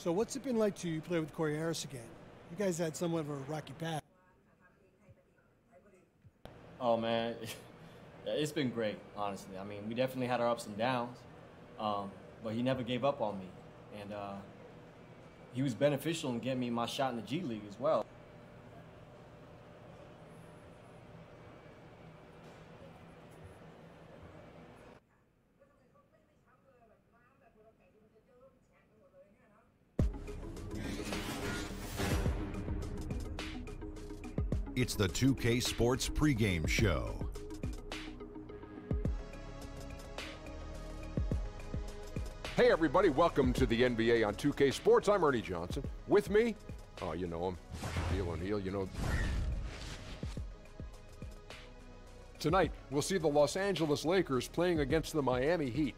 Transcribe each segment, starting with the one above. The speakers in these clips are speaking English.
So what's it been like to play with Corey Harris again? You guys had somewhat of a rocky path. Oh, man, it's been great, honestly. I mean, we definitely had our ups and downs, but he never gave up on me. And he was beneficial in getting me my shot in the G League as well. It's the 2K Sports pregame show. Hey everybody, welcome to the NBA on 2K Sports. I'm Ernie Johnson. With me, oh, you know him, Heel and Heel, you know. Tonight, we'll see the Los Angeles Lakers playing against the Miami Heat.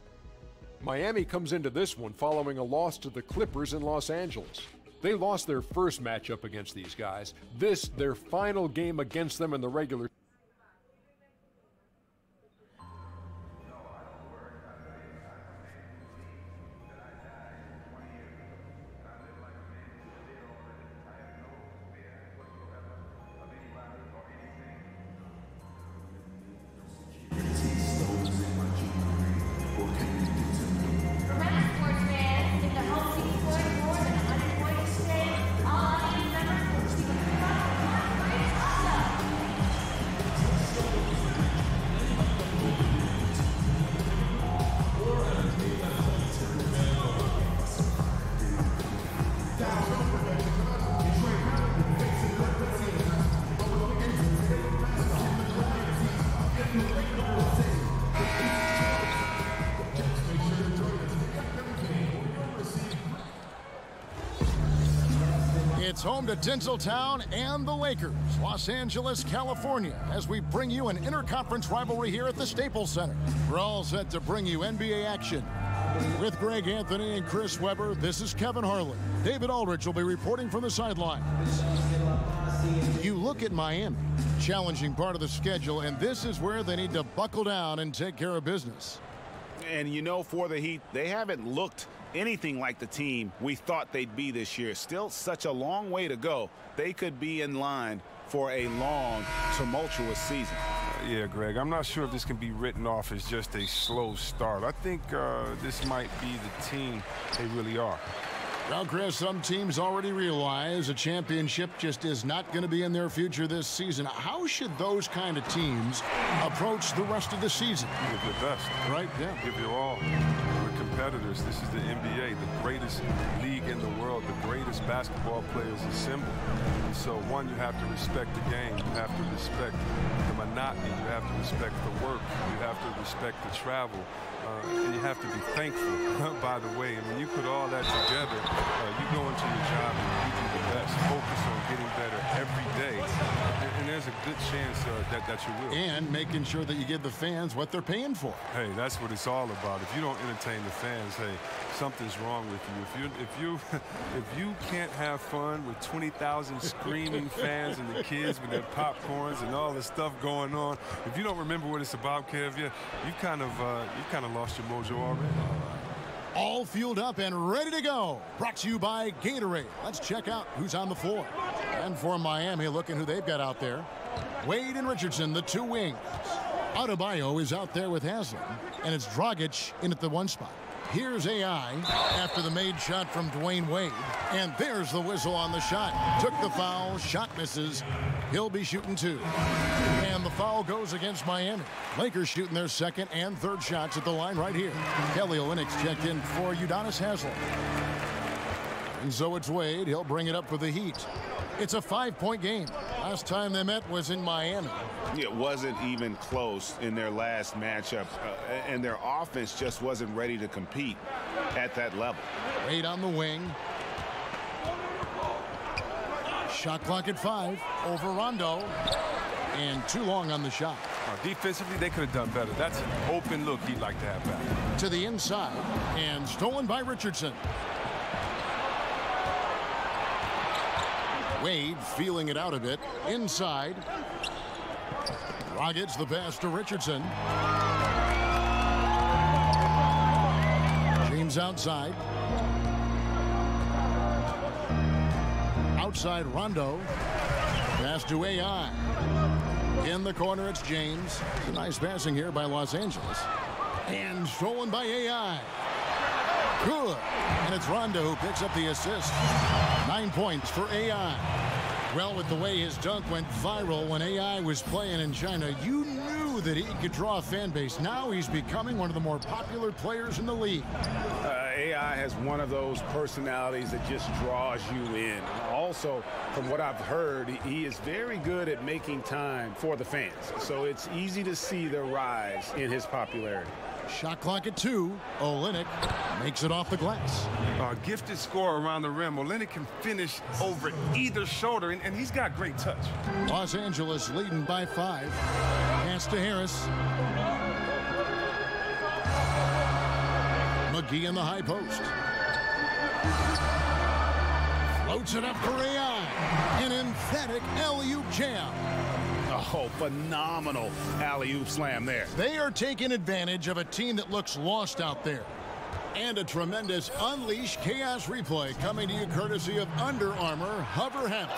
Miami comes into this one following a loss to the Clippers in Los Angeles. They lost their first matchup against these guys. This, their final game against them in the regular. It's home to Tinseltown and the Lakers, Los Angeles, California, as we bring you an interconference rivalry here at the Staples Center. We're all set to bring you NBA action. With Greg Anthony and Chris Webber, this is Kevin Harlan. David Aldridge will be reporting from the sideline. You look at Miami, challenging part of the schedule, and this is where they need to buckle down and take care of business. And you know, for the Heat, they haven't looked anything like the team we thought they'd be this year. Still such a long way to go. They could be in line for a long, tumultuous season. Yeah, Greg, I'm not sure if this can be written off as just a slow start. I think this might be the team they really are. Well, Chris, some teams already realize a championship just is not going to be in their future this season. How should those kind of teams approach the rest of the season? Give your best. Right, yeah. Give your all. We're competitors. This is the NBA, the greatest league in the world, the greatest basketball players assembled. And so, one, you have to respect the game. You have to respect the monotony. You have to respect the work. You have to respect the travel. And you have to be thankful, by the way. And when you put all that together, you go into your job and you do the best. Focus on getting better every day. And there's a good chance that you will. And making sure that you give the fans what they're paying for. Hey, that's what it's all about. If you don't entertain the fans, hey, something's wrong with you. If you can't have fun with 20,000 screaming fans and the kids with their popcorns and all the stuff going on, if you don't remember what it's about, Kev, you kind of lost your mojo already. All fueled up and ready to go. Brought to you by Gatorade. Let's check out who's on the floor. And for Miami, looking who they've got out there. Wade and Richardson, the two wings. Adebayo is out there with Haslam. And it's Dragic in at the one spot. Here's AI after the made shot from Dwayne Wade. And there's the whistle on the shot. Took the foul, shot misses. He'll be shooting two. And the foul goes against Miami. Lakers shooting their second and third shots at the line right here. Kelly Olynyk checked in for Udonis Haslem. And so it's Wade. He'll bring it up for the Heat. It's a 5-point game. Last time they met was in Miami. It wasn't even close in their last matchup, and their offense just wasn't ready to compete at that level. Wade on the wing. Shot clock at 5 over Rondo. And too long on the shot. Defensively, they could have done better. That's an open look he'd like to have back. To the inside. And stolen by Richardson. Wade feeling it out a bit. Inside. Rockets the pass to Richardson. James outside. side, Rondo. Pass to AI. In the corner, it's James. Nice passing here by Los Angeles. And stolen by AI. Good. And it's Rondo who picks up the assist. 9 points for AI. Well, with the way his dunk went viral when AI was playing in China, you knew that he could draw a fan base. Now he's becoming one of the more popular players in the league. AI has one of those personalities that just draws you in. Also, from what I've heard, he is very good at making time for the fans. So it's easy to see the rise in his popularity. Shot clock at 2. Olynyk makes it off the glass. Gifted scorer around the rim. Olynyk can finish over either shoulder, and he's got great touch. Los Angeles leading by 5. Pass to Harris. McGee in the high post. Floats it up for AI. An emphatic alley-oop jam. Oh, phenomenal alley-oop slam there. They are taking advantage of a team that looks lost out there. And a tremendous Unleash Chaos replay coming to you courtesy of Under Armour Hover Hemp.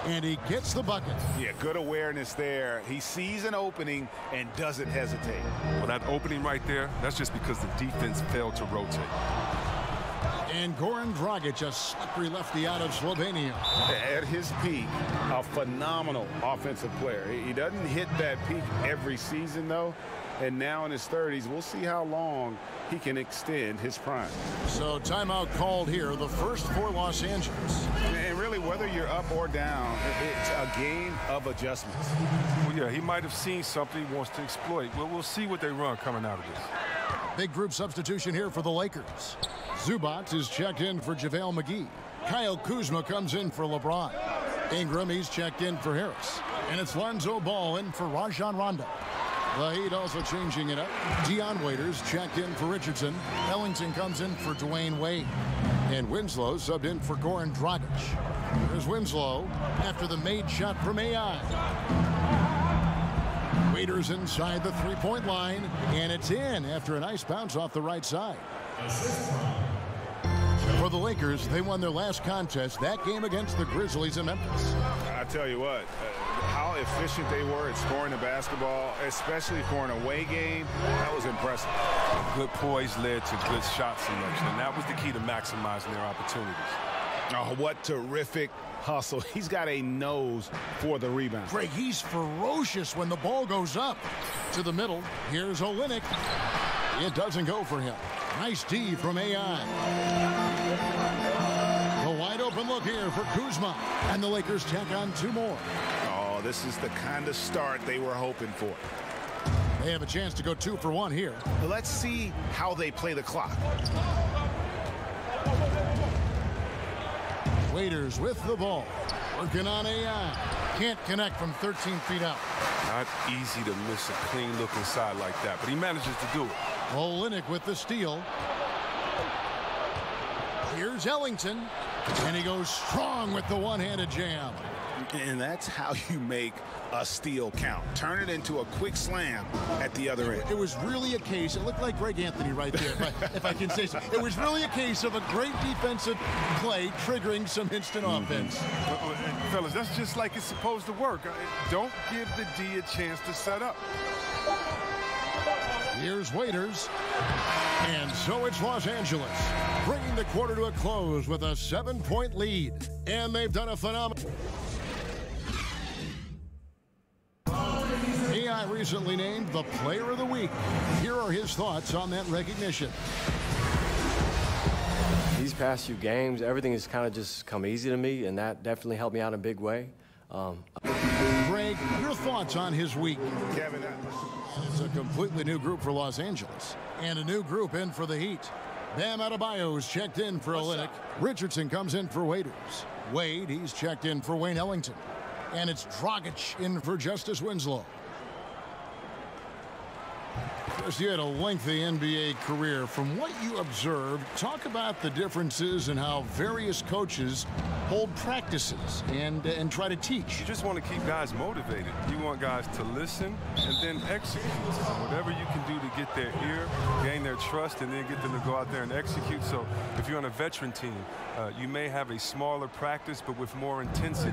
And he gets the bucket. Yeah, good awareness there. He sees an opening and doesn't hesitate. Well, that opening right there, that's just because the defense failed to rotate. And Goran Dragic, a slippery lefty out of Slovenia. At his peak, a phenomenal offensive player. He doesn't hit that peak every season, though. And now in his 30s, we'll see how long he can extend his prime. So timeout called here, the first for Los Angeles. And really, whether you're up or down, it's a game of adjustments. Well, yeah, he might have seen something he wants to exploit. Well, we'll see what they run coming out of this. Big group substitution here for the Lakers. Zubac is checked in for JaVale McGee. Kyle Kuzma comes in for LeBron. Ingram, he's checked in for Harris. And it's Lonzo Ball in for Rajon Rondo. The Heat also changing it up. Dion Waiters checked in for Richardson. Ellington comes in for Dwayne Wade. And Winslow subbed in for Goran Dragic. There's Winslow after the made shot from AI. Waiters inside the three-point line, and it's in after a nice bounce off the right side. For the Lakers, they won their last contest, that game against the Grizzlies in Memphis. I tell you what, how efficient they were at scoring the basketball, especially for an away game, that was impressive. Good poise led to good shot selection, and that was the key to maximizing their opportunities. Oh, what terrific hustle. He's got a nose for the rebound. Greg, he's ferocious when the ball goes up. To the middle, here's Olynyk. It doesn't go for him. Nice D from AI. A wide open look here for Kuzma. And the Lakers tack on 2 more. Oh, this is the kind of start they were hoping for. They have a chance to go 2 for 1 here. Let's see how they play the clock. Waiters with the ball. Working on AI. Can't connect from 13 feet out. Not easy to miss a clean-looking side like that, but he manages to do it. Olynyk with the steal. Here's Ellington. And he goes strong with the one-handed jam. And that's how you make a steal count. Turn it into a quick slam at the other end. It was really a case, it looked like Greg Anthony right there, if I can say so. It was really a case of a great defensive play triggering some instant offense. Fellas, that's just like it's supposed to work. Don't give the D a chance to set up. Here's Waiters. And so it's Los Angeles, bringing the quarter to a close with a 7-point lead. And they've done a phenomenal... AI recently named the Player of the Week. Here are his thoughts on that recognition. These past few games, everything has kind of just come easy to me, and that definitely helped me out in a big way. Greg, your thoughts on his week? Kevin, it's a completely new group for Los Angeles, and a new group in for the Heat. Bam Adebayo's checked in for Olynyk. Richardson comes in for Waiters. Wade, he's checked in for Wayne Ellington. And it's Dragic in for Justice Winslow. Chris, you had a lengthy NBA career. From what you observed, talk about the differences in how various coaches hold practices and try to teach? You just want to keep guys motivated. You want guys to listen and then execute. Whatever you can do to get their ear, gain their trust, and then get them to go out there and execute. So if you're on a veteran team, you may have a smaller practice but with more intensity.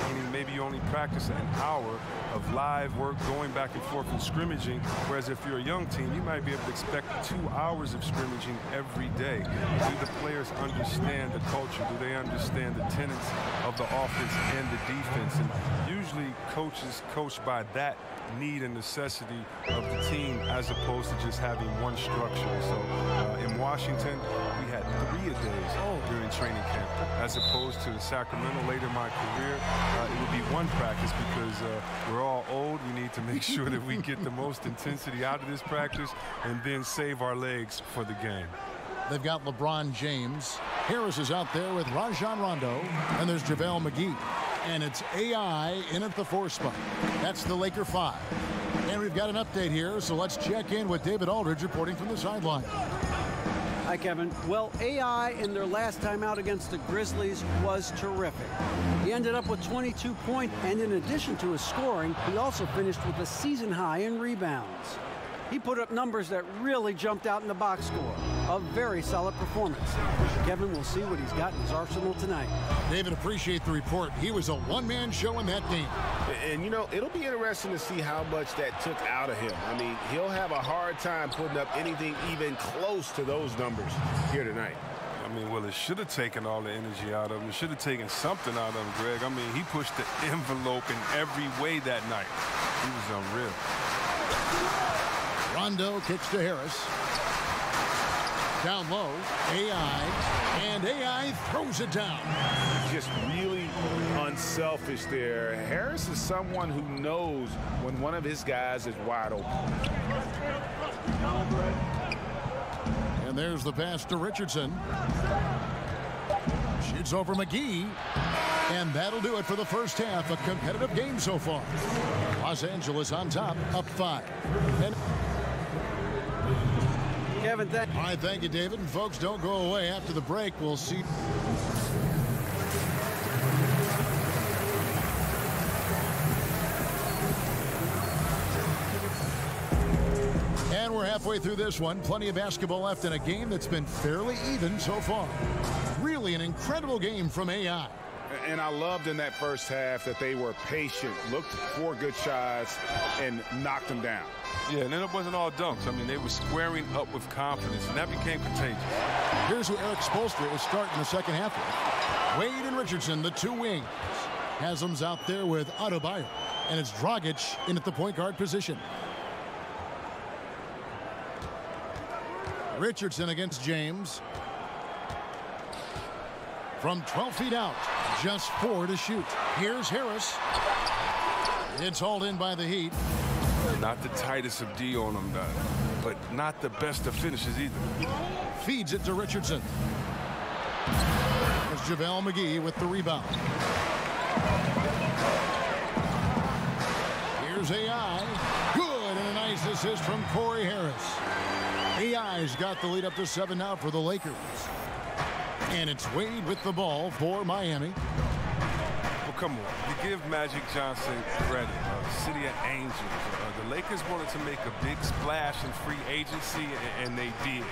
Meaning maybe you only practice an hour of live work going back and forth and scrimmaging, whereas if you're a young team, you might be able to expect 2 hours of scrimmaging every day. Do the players understand the culture? Do they understand the tenets of the offense and the defense? And usually coaches coach by that need and necessity of the team as opposed to just having one structure. So in Washington, we had 3-a-days during training camp, as opposed to Sacramento later in my career. It would be one practice because we're all old. We need to make sure that we get the most intensity out of this practice and then save our legs for the game. They've got LeBron James. Harris is out there with Rajon Rondo. And there's JaVale McGee. And it's AI in at the 4 spot. That's the Laker 5. And we've got an update here, so let's check in with David Aldridge reporting from the sideline. Hi, Kevin. Well, AI in their last time out against the Grizzlies was terrific. He ended up with 22 points, and in addition to his scoring, he also finished with a season high in rebounds. He put up numbers that really jumped out in the box score. A very solid performance. Kevin will see what he's got in his arsenal tonight. David, appreciate the report. He was a one-man show in that game. And, you know, it'll be interesting to see how much that took out of him. I mean, he'll have a hard time putting up anything even close to those numbers here tonight. I mean, well, it should have taken all the energy out of him. It should have taken something out of him, Greg. I mean, he pushed the envelope in every way that night. He was unreal. Rondo kicks to Harris. Down low, AI, and AI throws it down. Just really unselfish there. Harris is someone who knows when one of his guys is wide open. And there's the pass to Richardson. Shoots over McGee. And that'll do it for the first half. A competitive game so far. Los Angeles on top, up 5. And Kevin, all right, thank you, David. And folks, don't go away. After the break, we'll see. And we're halfway through this one. Plenty of basketball left in a game that's been fairly even so far. Really an incredible game from AI. And I loved in that first half that they were patient, looked for good shots, and knocked them down. Yeah, and then it wasn't all dunks. I mean, they were squaring up with confidence, and that became contagious. Here's who Eric Spoelstra is starting the second half with. Wade and Richardson, the 2 wings. Haslam's out there with Adebayo, and it's Dragic in at the point guard position. Richardson against James. From 12 feet out, just 4 to shoot. Here's Harris. It's hauled in by the Heat. Not the tightest of D on them, but not the best of finishes either. Feeds it to Richardson. There's JaVale McGee with the rebound. Here's AI. Good, and a nice assist from Corey Harris. AI's got the lead up to 7 now for the Lakers. And it's Wade with the ball for Miami. Well, come on. You give Magic Johnson credit. City of Angels. The Lakers wanted to make a big splash in free agency, and they did.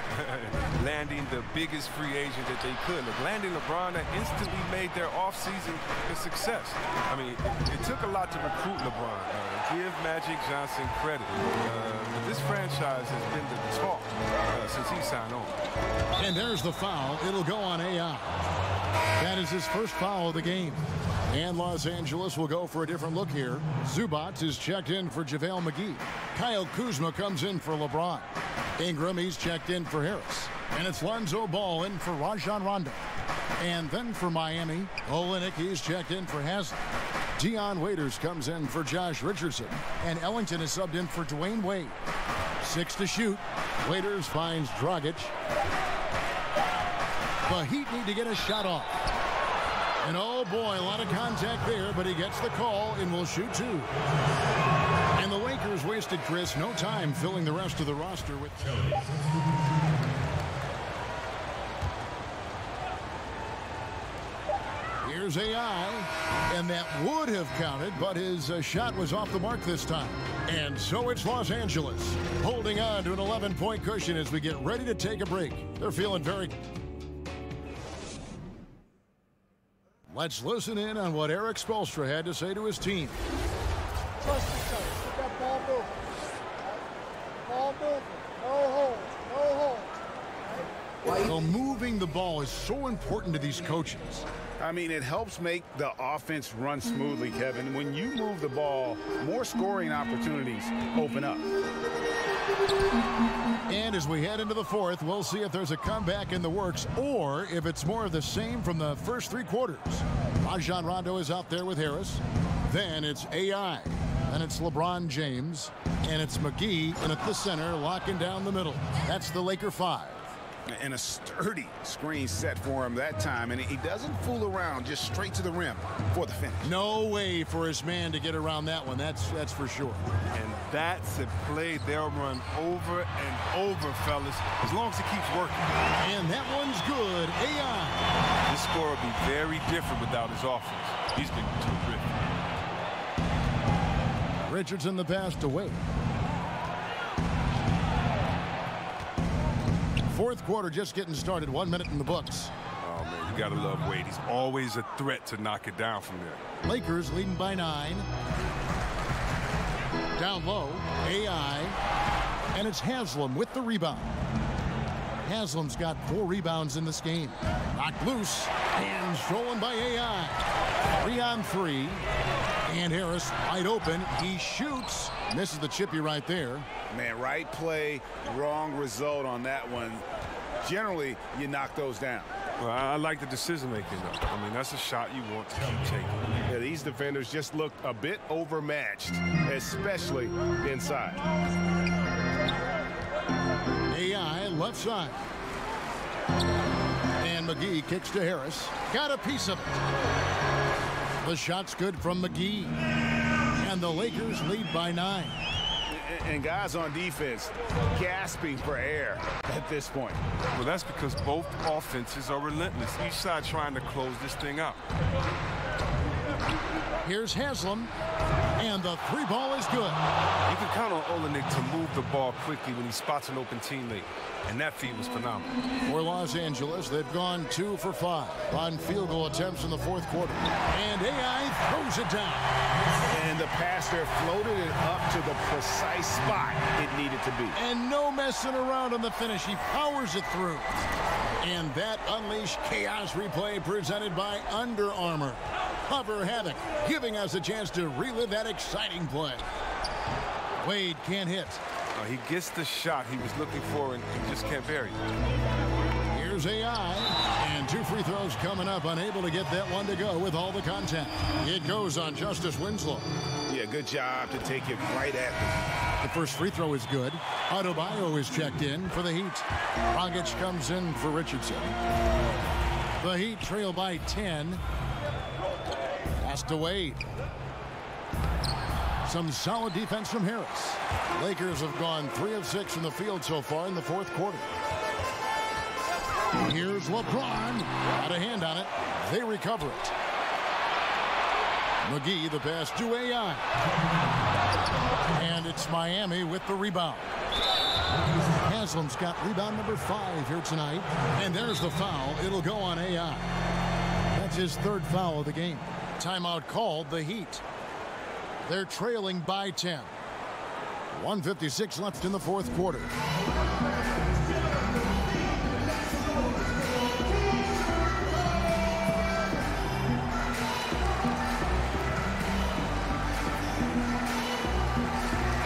Landing the biggest free agent that they could. Landing LeBron that instantly made their offseason a success. I mean, it took a lot to recruit LeBron. Give Magic Johnson credit. But this franchise has been the talk since he signed on. And there's the foul. It'll go on AI. That is his first foul of the game. And Los Angeles will go for a different look here. Zubac is checked in for JaVale McGee. Kyle Kuzma comes in for LeBron. Ingram, he's checked in for Harris. And it's Lonzo Ball in for Rajon Rondo. And then for Miami, Olynyk, he's checked in for Haslam. Dion Waiters comes in for Josh Richardson. And Ellington is subbed in for Dwayne Wade. 6 to shoot. Waiters finds Dragic. The Heat need to get a shot off. And oh boy, a lot of contact there, but he gets the call and will shoot 2. And the Lakers wasted, Chris, no time filling the rest of the roster with. Here's AI, and that would have counted, but his shot was off the mark this time. And so it's Los Angeles, holding on to an 11-point cushion as we get ready to take a break. They're feeling very... Let's listen in on what Eric Spoelstra had to say to his team. Trust yourself. Get that ball moving. Ball moving. No hold. No hold. Well, moving the ball is so important to these coaches. I mean, it helps make the offense run smoothly, Kevin. When you move the ball, more scoring opportunities open up. And as we head into the fourth, we'll see if there's a comeback in the works or if it's more of the same from the first three quarters. Rajon Rondo is out there with Harris. Then it's AI. And it's LeBron James. And it's McGee. And at the center, locking down the middle. That's the Laker 5. And a sturdy screen set for him that time, and he doesn't fool around, just straight to the rim for the finish. No way for his man to get around that one, that's for sure. And that's a play they'll run over and over, fellas, as long as he keeps working. And that one's good. AI. This score will be very different without his offense. He's been terrific. Richardson the pass to Wade. Fourth quarter just getting started. 1 minute in the books. Oh, man, you got to love Wade. He's always a threat to knock it down from there. Lakers leading by 9. Down low, AI. And it's Haslam with the rebound. Haslam's got 4 rebounds in this game. Knocked loose and stolen by AI. 3 on 3. And Harris wide open. He shoots. Misses the chippy right there. Man, right play, wrong result on that one. Generally, you knock those down. Well, I like the decision-making, though. I mean, that's a shot you want to keep taking. Yeah, these defenders just looked a bit overmatched, especially inside. AI left side. And McGee kicks to Harris. Got a piece of it. The shot's good from McGee. And the Lakers lead by 9. And guys on defense gasping for air at this point. Well, that's because both offenses are relentless. Each side trying to close this thing out. Here's Haslam. And the 3 ball is good. You can count on Olenek to move the ball quickly when he spots an open teammate. And that feed was phenomenal. For Los Angeles, they've gone 2 for 5 on field goal attempts in the fourth quarter. And AI throws it down. And the pass there floated it up to the precise spot it needed to be. And no messing around on the finish. He powers it through. And that unleashed chaos replay presented by Under Armour. Hover Havoc, giving us a chance to relive that exciting play. Wade can't hit. He gets the shot he was looking for and just can't bury it. Here's AI, and 2 free throws coming up, unable to get that one to go with all the contact. It goes on Justice Winslow. Yeah, good job to take it right at them. The first free throw is good. Adebayo is checked in for the Heat. Dragic comes in for Richardson. The Heat trail by 10. Pass to Wade. Some solid defense from Harris. Lakers have gone 3 of 6 from the field so far in the fourth quarter. Here's LeBron. Got a hand on it. They recover it. McGee, the pass to AI. And it's Miami with the rebound. Haslam's got rebound number 5 here tonight. And there's the foul. It'll go on AI. That's his 3rd foul of the game. Timeout called, the Heat. They're trailing by 10. 1:56 left in the fourth quarter.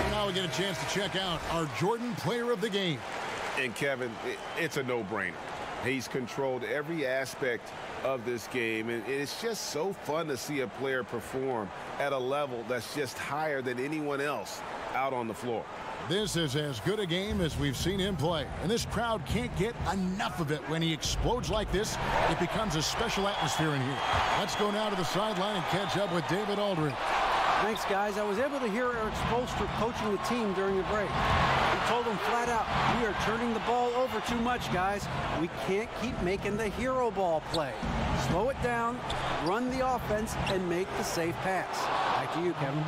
And now we get a chance to check out our Jordan Player of the Game. And Kevin, it's a no-brainer. He's controlled every aspect of this game, and it's just so fun to see a player perform at a level that's just higher than anyone else out on the floor. This is as good a game as we've seen him play, and this crowd can't get enough of it. When he explodes like this, it becomes a special atmosphere in here. Let's go now to the sideline and catch up with David Aldridge. Thanks, guys. I was able to hear Eric Spoelstra coaching the team during the break. He told them flat out, we are turning the ball over too much, guys. We can't keep making the hero ball play. Slow it down, run the offense, and make the safe pass. Back to you, Kevin.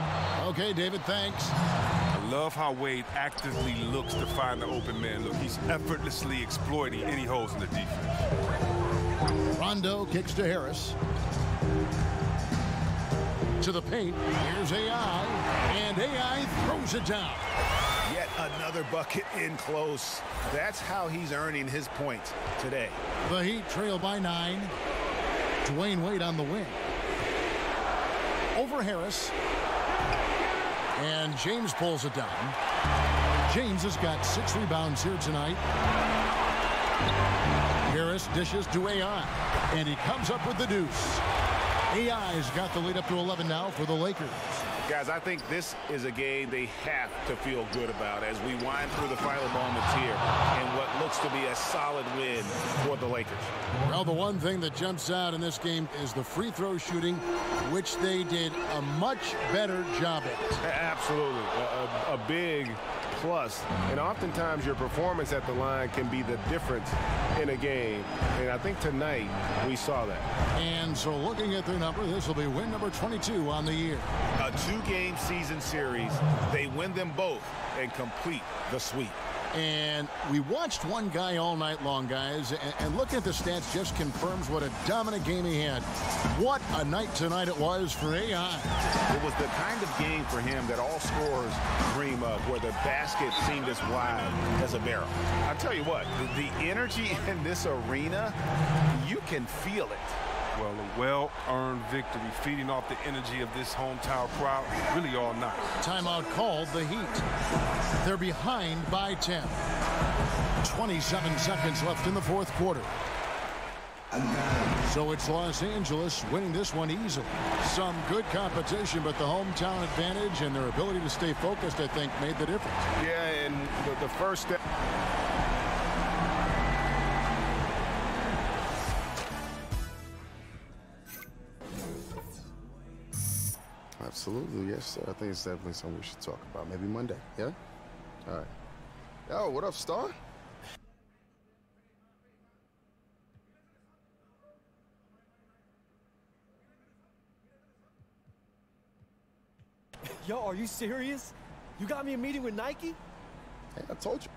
Okay, David, thanks. I love how Wade actively looks to find the open man look. He's effortlessly exploiting any holes in the defense. Rondo kicks to Harris. To the paint. Here's AI. And AI throws it down. Yet another bucket in close. That's how he's earning his points today. The Heat trail by 9. Dwayne Wade on the wing. Over Harris. And James pulls it down. James has got 6 rebounds here tonight. Harris dishes to AI. And he comes up with the deuce. AI's got the lead up to 11 now for the Lakers. Guys, I think this is a game they have to feel good about as we wind through the final moments here in what looks to be a solid win for the Lakers. Well, the one thing that jumps out in this game is the free throw shooting, which they did a much better job at. Absolutely. A big plus. And oftentimes your performance at the line can be the difference in a game. And I think tonight we saw that. And so looking at their number, this will be win number 22 on the year. A 2-game season series. They win them both and complete the sweep. And we watched one guy all night long, guys, and looking at the stats just confirms what a dominant game he had. What a night tonight it was for AI. It was the kind of game for him that all scorers dream of, where the basket seemed as wide as a barrel. I tell you what, the energy in this arena, you can feel it. Well, a well-earned victory, feeding off the energy of this hometown crowd really all night. Timeout called, the Heat. They're behind by 10. 27 seconds left in the fourth quarter. So it's Los Angeles winning this one easily. Some good competition, but the hometown advantage and their ability to stay focused, I think, made the difference. Yeah, and the first step. Absolutely, yes, sir. I think it's definitely something we should talk about. Maybe Monday, yeah? All right. Yo, what up, Star? Yo, are you serious? You got me a meeting with Nike? Hey, I told you.